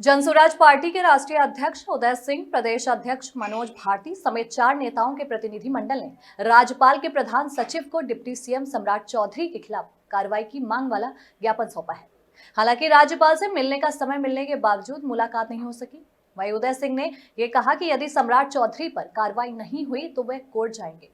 Jan Suraaj party के राष्ट्रीय अध्यक्ष उदय सिंह, प्रदेश अध्यक्ष मनोज भारती समेत 4 नेताओं के प्रतिनिधि मंडल ने राज्यपाल के प्रधान सचिव को डिप्टी सीएम सम्राट चौधरी के खिलाफ कार्रवाई की मांग वाला ज्ञापन सौंपा है। हालांकि राज्यपाल से मिलने का समय मिलने के बावजूद मुलाकात नहीं हो सकी। वहीं उदय सिंह ने यह कहा कि यदि सम्राट चौधरी पर कार्रवाई नहीं हुई तो वह कोर्ट जाएंगे।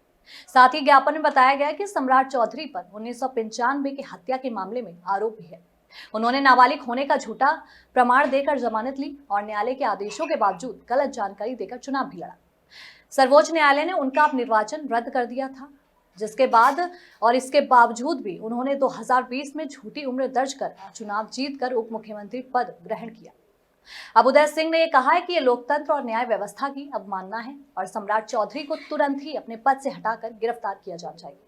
साथ ही ज्ञापन में बताया गया कि सम्राट चौधरी पर 1995 की हत्या के मामले में आरोप भी है। उन्होंने नाबालिग होने का झूठा प्रमाण देकर जमानत ली और न्यायालय के आदेशों के बावजूद गलत जानकारी देकर चुनाव भी लड़ा। सर्वोच्च न्यायालय ने उनका निर्वाचन रद्द कर दिया था, जिसके बाद और इसके बावजूद भी उन्होंने 2020 में झूठी उम्र दर्ज कर चुनाव जीतकर उप मुख्यमंत्री पद ग्रहण किया। अब उदय सिंह ने यह कहा है कि ये लोकतंत्र और न्याय व्यवस्था की अवमानना है और सम्राट चौधरी को तुरंत ही अपने पद से हटाकर गिरफ्तार किया जाना चाहिए।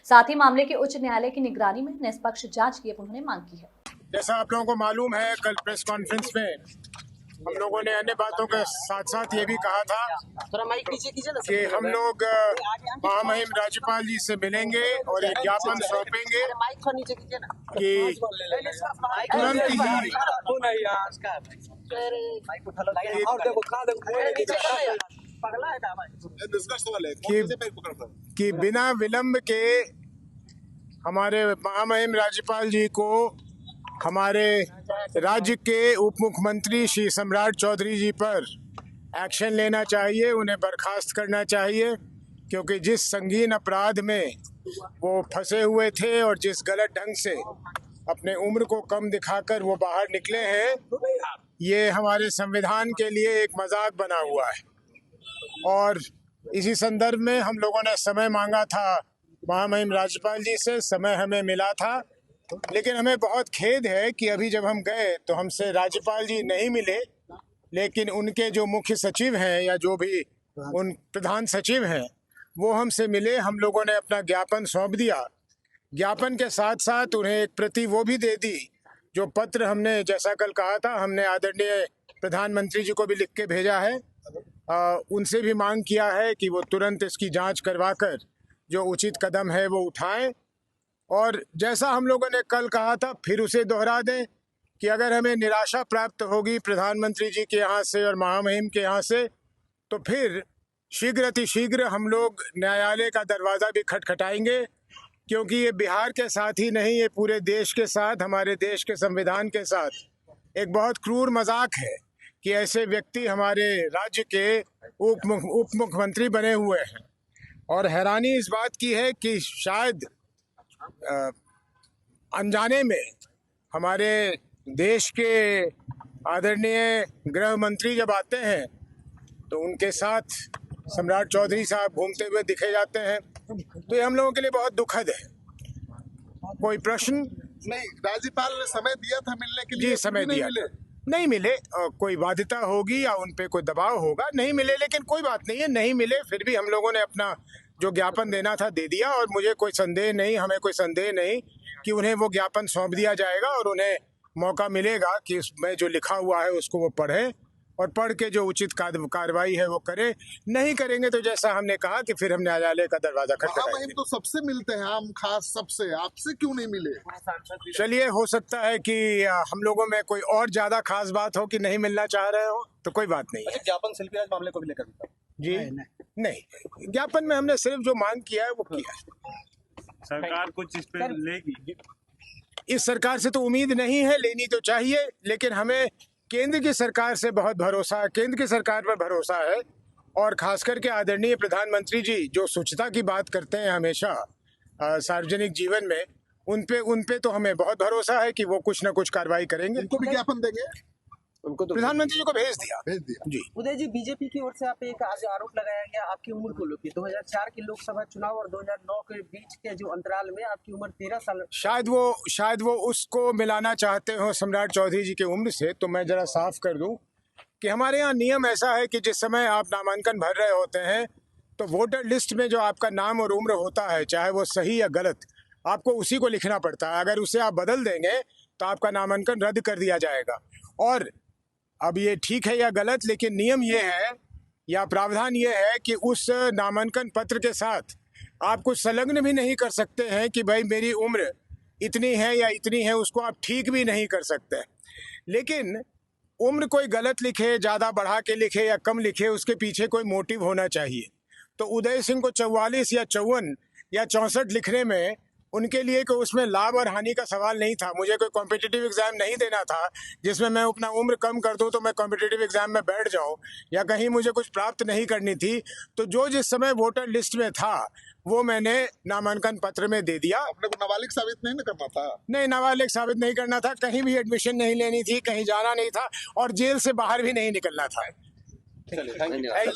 साथ ही मामले के उच्च न्यायालय की निगरानी में निष्पक्ष जांच की उन्होंने मांग की है। जैसा आप लोगों को मालूम है, कल प्रेस कॉन्फ्रेंस में हम लोगों ने अन्य बातों के साथ साथ ये भी कहा था कि हम लोग महामहिम राज्यपाल जी से मिलेंगे और एक ज्ञापन सौंपेंगे कि तुरंत ही कि बिना विलंब के हमारे महामहिम राज्यपाल जी को हमारे राज्य के उप मुख्यमंत्री श्री सम्राट चौधरी जी पर एक्शन लेना चाहिए, उन्हें बर्खास्त करना चाहिए, क्योंकि जिस संगीन अपराध में वो फंसे हुए थे और जिस गलत ढंग से अपने उम्र को कम दिखाकर वो बाहर निकले हैं, ये हमारे संविधान के लिए एक मजाक बना हुआ है। और इसी संदर्भ में हम लोगों ने समय मांगा था महामहिम राज्यपाल जी से, समय हमें मिला था, लेकिन हमें बहुत खेद है कि अभी जब हम गए तो हमसे राज्यपाल जी नहीं मिले, लेकिन उनके जो मुख्य सचिव हैं या जो भी उन प्रधान सचिव हैं वो हमसे मिले। हम लोगों ने अपना ज्ञापन सौंप दिया। ज्ञापन के साथ साथ उन्हें एक प्रति वो भी दे दी जो पत्र हमने, जैसा कल कहा था, हमने आदरणीय प्रधानमंत्री जी को भी लिख के भेजा है। उनसे भी मांग किया है कि वो तुरंत इसकी जाँच करवाकर जो उचित कदम है वो उठाएं। और जैसा हम लोगों ने कल कहा था, फिर उसे दोहरा दें कि अगर हमें निराशा प्राप्त होगी प्रधानमंत्री जी के यहाँ से और महामहिम के यहाँ से, तो फिर शीघ्र अतिशीघ्र हम लोग न्यायालय का दरवाज़ा भी खटखटाएंगे, क्योंकि ये बिहार के साथ ही नहीं, ये पूरे देश के साथ, हमारे देश के संविधान के साथ एक बहुत क्रूर मजाक है कि ऐसे व्यक्ति हमारे राज्य के उप मुख्यमंत्री बने हुए हैं। और हैरानी इस बात की है कि शायद अनजाने में हमारे देश के आदरणीय गृह मंत्री जब आते हैं तो उनके साथ सम्राट चौधरी साहब घूमते हुए दिखे जाते हैं, तो ये हम लोगों के लिए बहुत दुखद है। कोई प्रश्न? नहीं, राज्यपाल ने समय दिया था मिलने के लिए। जी, समय दिया, नहीं मिले। कोई बाध्यता होगी या उन पे कोई दबाव होगा, नहीं मिले, लेकिन कोई बात नहीं है, नहीं मिले फिर भी हम लोगों ने अपना जो ज्ञापन देना था दे दिया। और मुझे कोई संदेह नहीं, हमें कोई संदेह नहीं कि उन्हें वो ज्ञापन सौंप दिया जाएगा और उन्हें मौका मिलेगा कि उसमें जो लिखा हुआ है उसको वो पढ़ें और पढ़ के जो उचित कार्रवाई है वो करें। नहीं करेंगे तो जैसा हमने कहा कि फिर हम न्यायालय का दरवाजा खटखटाएंगे। तो सबसे मिलते हैं, हम खास सबसे, आपसे क्यों नहीं मिले? चलिए, हो सकता है कि हम लोगों में कोई और ज्यादा खास बात हो कि नहीं मिलना चाह रहे हो, तो कोई बात नहीं है। ज्ञापन शिल्पीराज मामले को भी लेकर जी नहीं, ज्ञापन में हमने सिर्फ जो मांग किया है वो किया है। सरकार कुछ इस पे लेगी? इस सरकार से तो उम्मीद नहीं है, लेनी तो चाहिए, लेकिन हमें केंद्र की सरकार से बहुत भरोसा है, केंद्र की सरकार पर भरोसा है। और खास करके आदरणीय प्रधानमंत्री जी जो स्वच्छता की बात करते हैं हमेशा सार्वजनिक जीवन में, उन पे तो हमें बहुत भरोसा है कि वो कुछ न कुछ कार्रवाई करेंगे। उनको भी ज्ञापन देंगे? उनको तो प्रधानमंत्री जी को भेज दिया जी। उदय जी, बीजेपी की ओर से आप एक आज आरोप लगाया गया आपकी उम्र को लेकर। 2004 के लोकसभा चुनाव और 2009 के बीच के जो अंतराल में आपकी उम्र 13 साल। शायद वो उसको मिलाना चाहते हो सम्राट चौधरी जी की उम्र से। तो मैं जरा साफ कर दूं कि हमारे यहाँ नियम ऐसा है कि जिस समय आप नामांकन भर रहे होते हैं तो वोटर लिस्ट में जो आपका नाम और उम्र होता है, चाहे वो सही या गलत, आपको उसी को लिखना पड़ता है। अगर उसे आप बदल देंगे तो आपका नामांकन रद्द कर दिया जाएगा। और अब ये ठीक है या गलत, लेकिन नियम ये है या प्रावधान ये है कि उस नामांकन पत्र के साथ आप कुछ संलग्न भी नहीं कर सकते हैं कि भाई मेरी उम्र इतनी है या इतनी है, उसको आप ठीक भी नहीं कर सकते। लेकिन उम्र कोई गलत लिखे, ज़्यादा बढ़ा के लिखे या कम लिखे, उसके पीछे कोई मोटिव होना चाहिए। तो उदय सिंह को 44 या 54 या 64 लिखने में उनके लिए कोई उसमें लाभ और हानि का सवाल नहीं था। मुझे कोई कॉम्पिटिटिव एग्जाम नहीं देना था जिसमें मैं अपना उम्र कम कर दूं तो मैं कॉम्पिटिटिव एग्जाम में बैठ जाऊं, या कहीं मुझे कुछ प्राप्त नहीं करनी थी। तो जो जिस समय वोटर लिस्ट में था वो मैंने नामांकन पत्र में दे दिया। अपने को नाबालिग साबित नहीं ना करना था। नहीं, नाबालिग साबित नहीं करना था, कहीं भी एडमिशन नहीं लेनी थी, कहीं जाना नहीं था और जेल से बाहर भी नहीं निकलना था। चलिए, थैंक यू।